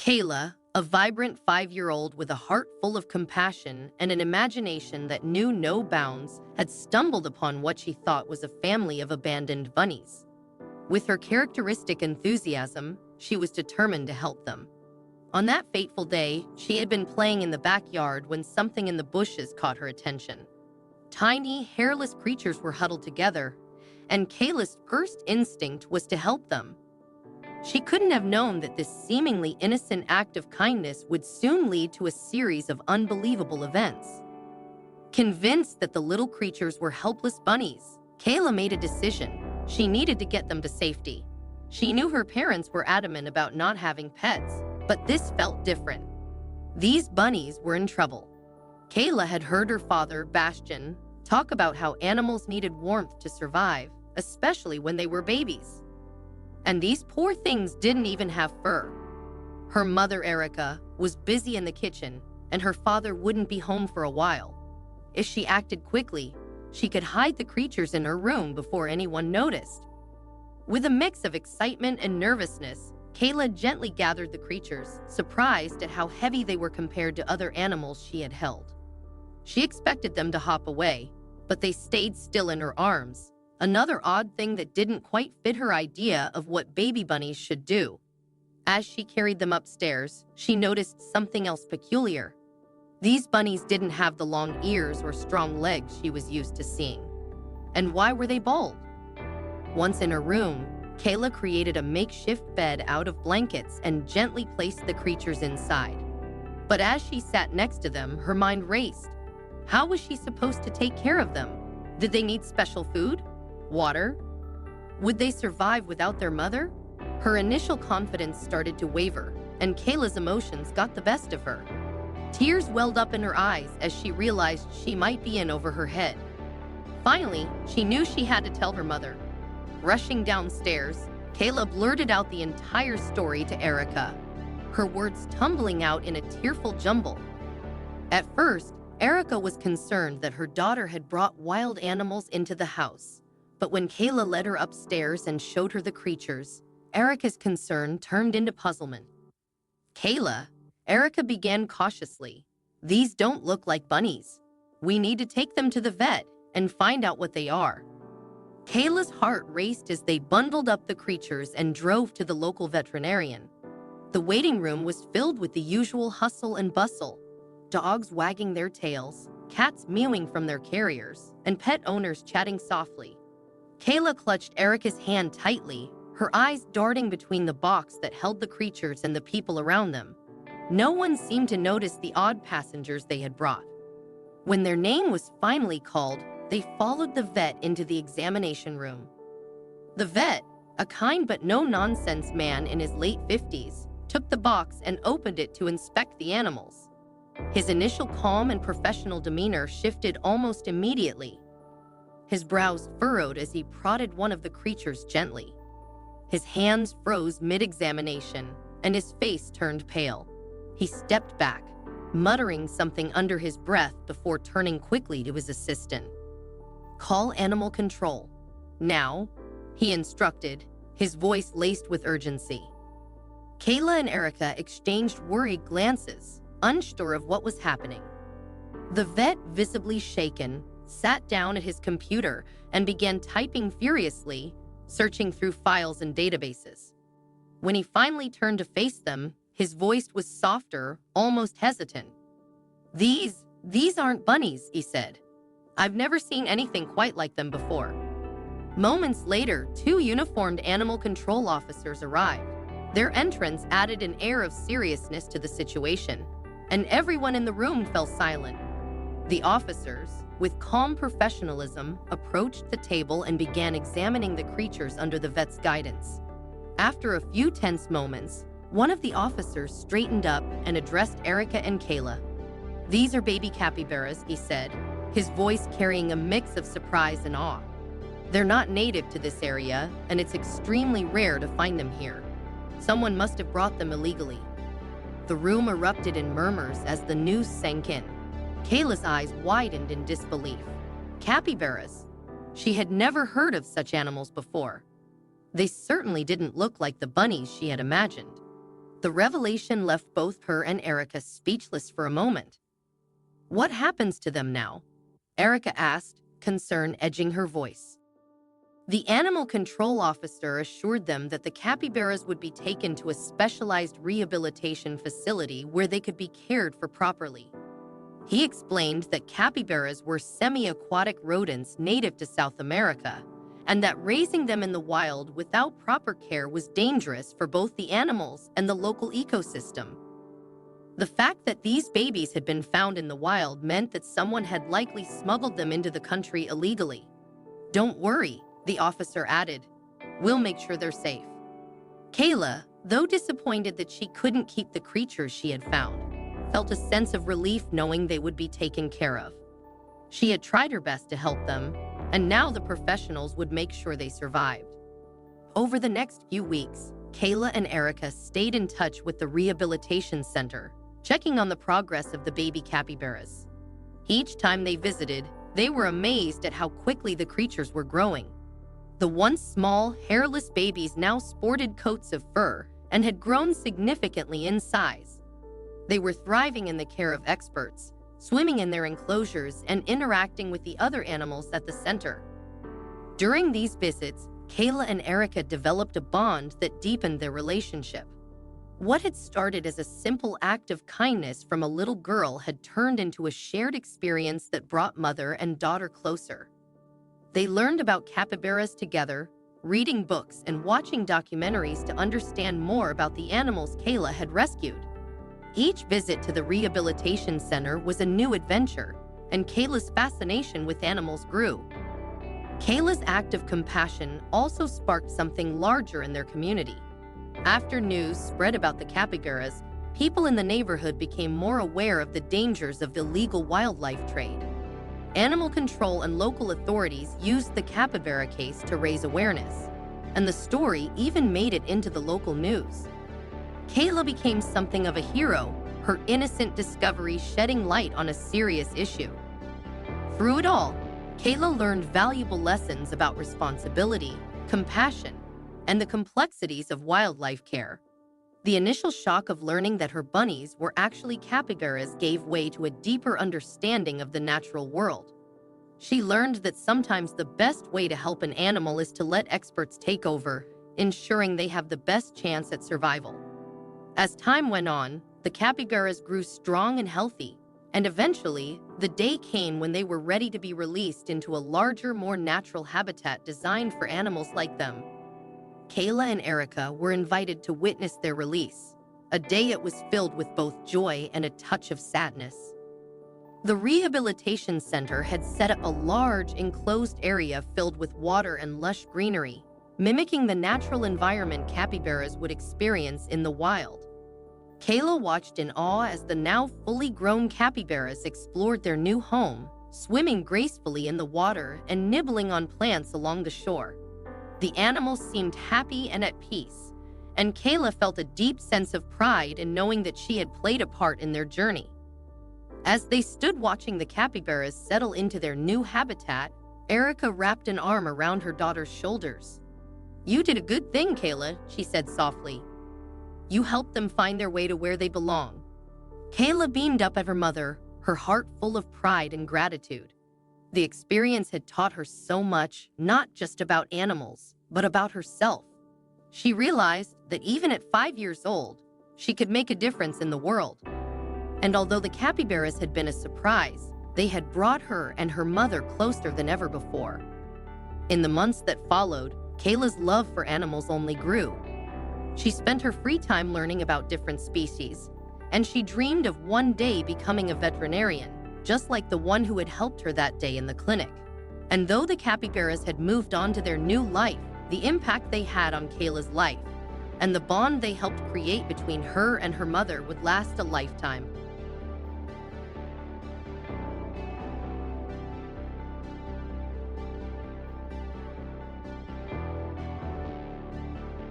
Kayla, a vibrant 5-year-old with a heart full of compassion and an imagination that knew no bounds, had stumbled upon what she thought was a family of abandoned bunnies. With her characteristic enthusiasm, she was determined to help them. On that fateful day, she had been playing in the backyard when something in the bushes caught her attention. Tiny, hairless creatures were huddled together, and Kayla's first instinct was to help them. She couldn't have known that this seemingly innocent act of kindness would soon lead to a series of unbelievable events. Convinced that the little creatures were helpless bunnies, Kayla made a decision. She needed to get them to safety. She knew her parents were adamant about not having pets, but this felt different. These bunnies were in trouble. Kayla had heard her father, Bastian, talk about how animals needed warmth to survive, especially when they were babies. And these poor things didn't even have fur. Her mother, Erica, was busy in the kitchen, and her father wouldn't be home for a while. If she acted quickly, she could hide the creatures in her room before anyone noticed. With a mix of excitement and nervousness, Kayla gently gathered the creatures, surprised at how heavy they were compared to other animals she had held. She expected them to hop away, but they stayed still in her arms, another odd thing that didn't quite fit her idea of what baby bunnies should do. As she carried them upstairs, she noticed something else peculiar. These bunnies didn't have the long ears or strong legs she was used to seeing. And why were they bald? Once in her room, Kayla created a makeshift bed out of blankets and gently placed the creatures inside. But as she sat next to them, her mind raced. How was she supposed to take care of them? Did they need special food? Water? Would they survive without their mother? Her initial confidence started to waver, and Kayla's emotions got the best of her. Tears welled up in her eyes as she realized she might be in over her head. Finally, she knew she had to tell her mother. Rushing downstairs, Kayla blurted out the entire story to Erica, her words tumbling out in a tearful jumble. At first, Erica was concerned that her daughter had brought wild animals into the house. But when Kayla led her upstairs and showed her the creatures, Erica's concern turned into puzzlement. Kayla, Erica began cautiously. These don't look like bunnies. We need to take them to the vet and find out what they are. Kayla's heart raced as they bundled up the creatures and drove to the local veterinarian. The waiting room was filled with the usual hustle and bustle. Dogs wagging their tails, cats mewing from their carriers, and pet owners chatting softly. Kayla clutched Erica's hand tightly, her eyes darting between the box that held the creatures and the people around them. No one seemed to notice the odd passengers they had brought. When their name was finally called, they followed the vet into the examination room. The vet, a kind but no-nonsense man in his late 50s, took the box and opened it to inspect the animals. His initial calm and professional demeanor shifted almost immediately. His brows furrowed as he prodded one of the creatures gently. His hands froze mid-examination, and his face turned pale. He stepped back, muttering something under his breath before turning quickly to his assistant. "Call animal control. Now," he instructed, his voice laced with urgency. Kayla and Erica exchanged worried glances, unsure of what was happening. The vet, visibly shaken, sat down at his computer and began typing furiously, searching through files and databases. When he finally turned to face them, his voice was softer, almost hesitant. These aren't bunnies," he said. "I've never seen anything quite like them before." Moments later, 2 uniformed animal control officers arrived. Their entrance added an air of seriousness to the situation, and everyone in the room fell silent. The officers, with calm professionalism, approached the table and began examining the creatures under the vet's guidance. After a few tense moments, one of the officers straightened up and addressed Erica and Kayla. "These are baby capybaras," he said, his voice carrying a mix of surprise and awe. "They're not native to this area, and it's extremely rare to find them here. Someone must have brought them illegally." The room erupted in murmurs as the news sank in. Kayla's eyes widened in disbelief. Capybaras. She had never heard of such animals before. They certainly didn't look like the bunnies she had imagined. The revelation left both her and Erica speechless for a moment. "What happens to them now?" Erica asked, concern edging her voice. The animal control officer assured them that the capybaras would be taken to a specialized rehabilitation facility where they could be cared for properly. He explained that capybaras were semi-aquatic rodents native to South America, and that raising them in the wild without proper care was dangerous for both the animals and the local ecosystem. The fact that these babies had been found in the wild meant that someone had likely smuggled them into the country illegally. "Don't worry," the officer added. "We'll make sure they're safe." Kayla, though disappointed that she couldn't keep the creatures she had found, felt a sense of relief knowing they would be taken care of. She had tried her best to help them, and now the professionals would make sure they survived. Over the next few weeks, Kayla and Erica stayed in touch with the Rehabilitation Center, checking on the progress of the baby capybaras. Each time they visited, they were amazed at how quickly the creatures were growing. The once small, hairless babies now sported coats of fur and had grown significantly in size. They were thriving in the care of experts, swimming in their enclosures and interacting with the other animals at the center. During these visits, Kayla and Erica developed a bond that deepened their relationship. What had started as a simple act of kindness from a little girl had turned into a shared experience that brought mother and daughter closer. They learned about capybaras together, reading books and watching documentaries to understand more about the animals Kayla had rescued. Each visit to the Rehabilitation Center was a new adventure, and Kayla's fascination with animals grew. Kayla's act of compassion also sparked something larger in their community. After news spread about the capybaras, people in the neighborhood became more aware of the dangers of illegal wildlife trade. Animal control and local authorities used the capybara case to raise awareness, and the story even made it into the local news. Kayla became something of a hero, her innocent discovery shedding light on a serious issue. Through it all, Kayla learned valuable lessons about responsibility, compassion, and the complexities of wildlife care. The initial shock of learning that her bunnies were actually capybaras gave way to a deeper understanding of the natural world. She learned that sometimes the best way to help an animal is to let experts take over, ensuring they have the best chance at survival. As time went on, the capybaras grew strong and healthy, and eventually, the day came when they were ready to be released into a larger, more natural habitat designed for animals like them. Kayla and Erica were invited to witness their release, a day it was filled with both joy and a touch of sadness. The Rehabilitation Center had set up a large, enclosed area filled with water and lush greenery, mimicking the natural environment capybaras would experience in the wild. Kayla watched in awe as the now fully grown capybaras explored their new home, swimming gracefully in the water and nibbling on plants along the shore. The animals seemed happy and at peace, and Kayla felt a deep sense of pride in knowing that she had played a part in their journey. As they stood watching the capybaras settle into their new habitat, Erica wrapped an arm around her daughter's shoulders. "You did a good thing, Kayla," she said softly. "You helped them find their way to where they belong." Kayla beamed up at her mother, her heart full of pride and gratitude. The experience had taught her so much, not just about animals, but about herself. She realized that even at 5 years old, she could make a difference in the world. And although the capybaras had been a surprise, they had brought her and her mother closer than ever before. In the months that followed, Kayla's love for animals only grew. She spent her free time learning about different species, and she dreamed of one day becoming a veterinarian, just like the one who had helped her that day in the clinic. And though the capybaras had moved on to their new life, the impact they had on Kayla's life and the bond they helped create between her and her mother would last a lifetime.